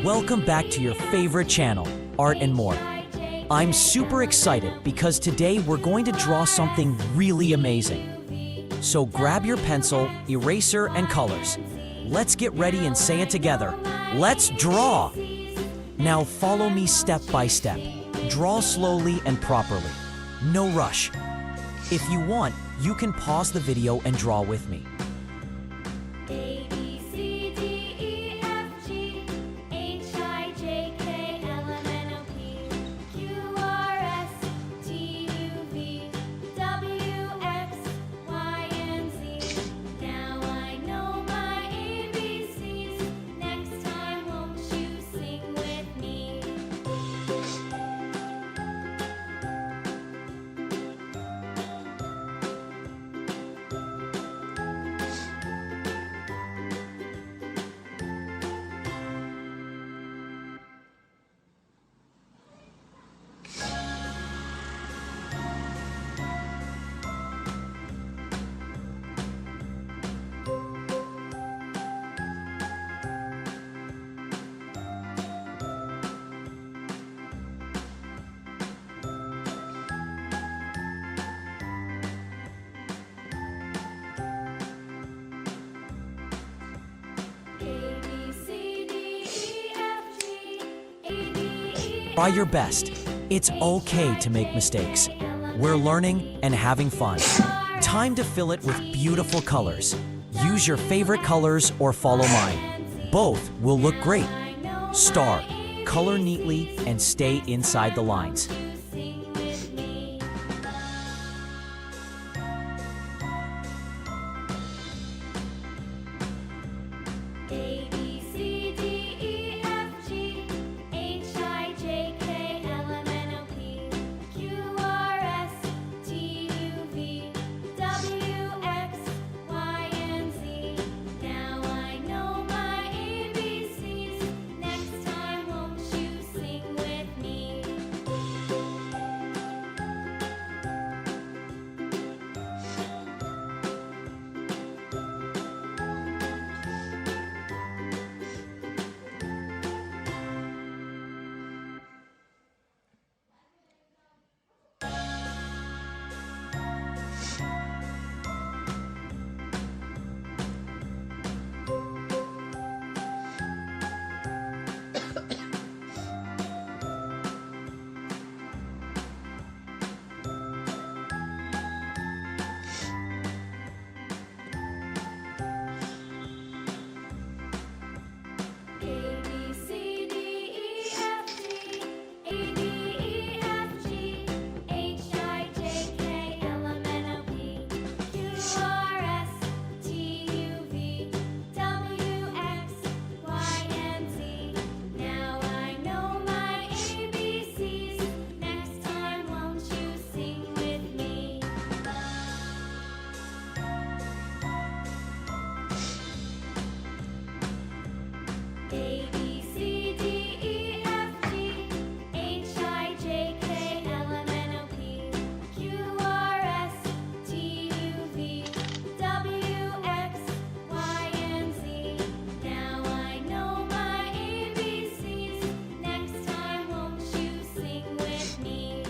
Welcome back to your favorite channel, Art and More. I'm super excited because today we're going to draw something really amazing. So grab your pencil, eraser, and colors. Let's get ready and say it together. Let's draw! Now follow me step by step. Draw slowly and properly. No rush. If you want, you can pause the video and draw with me. A, B, C, D, E, F, G, H, I, J, K, L, M, N, O, P, Q, R, S, T, U, V, W, X, Y, and Z. Now I know my ABCs. Next time, won't you sing with me? Try your best. It's okay to make mistakes. We're learning and having fun. Time to fill it with beautiful colors. Use your favorite colors or follow mine. Both will look great. Star, color neatly and stay inside the lines. A, B, C, D, E, F, G, H, I, J, K, L, M, N, O, P, Q, R, S, T, U, V, W, X, Y, and Z. Now I know my ABCs. Next time, won't you sing with me? A, B, C, D, E, F, G, A, D, E, F, G, H, I, J, K, L, M, N, O, P, Q, R, S, T, U, V, W, X, Y, and Z. Now I know my ABCs. Next time, won't you sing with me? A, B, C, D, E, F, G, H, I, J, K, L, M, N, O, P, Q, R, S, T, U, V, W, X, Y, and Z. Now I know my ABCs. Next time, won't you sing with me?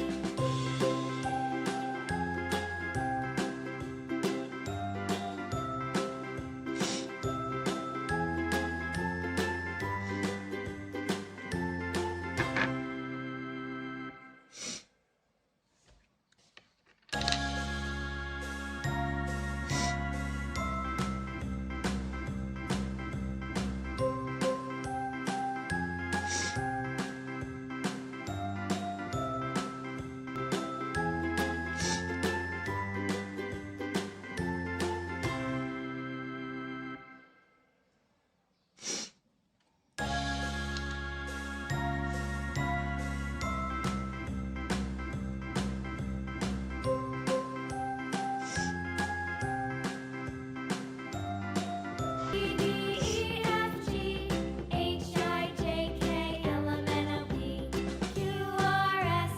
A, B, E, F, G, H, I, J, K, L, M, N, O, P, Q, R, S,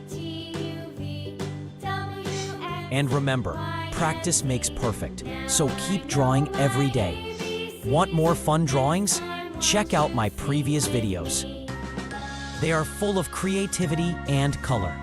T, U, V, W, X. And remember, practice makes perfect, so keep drawing every day. Want more fun drawings? check out my previous videos. They are full of creativity and color.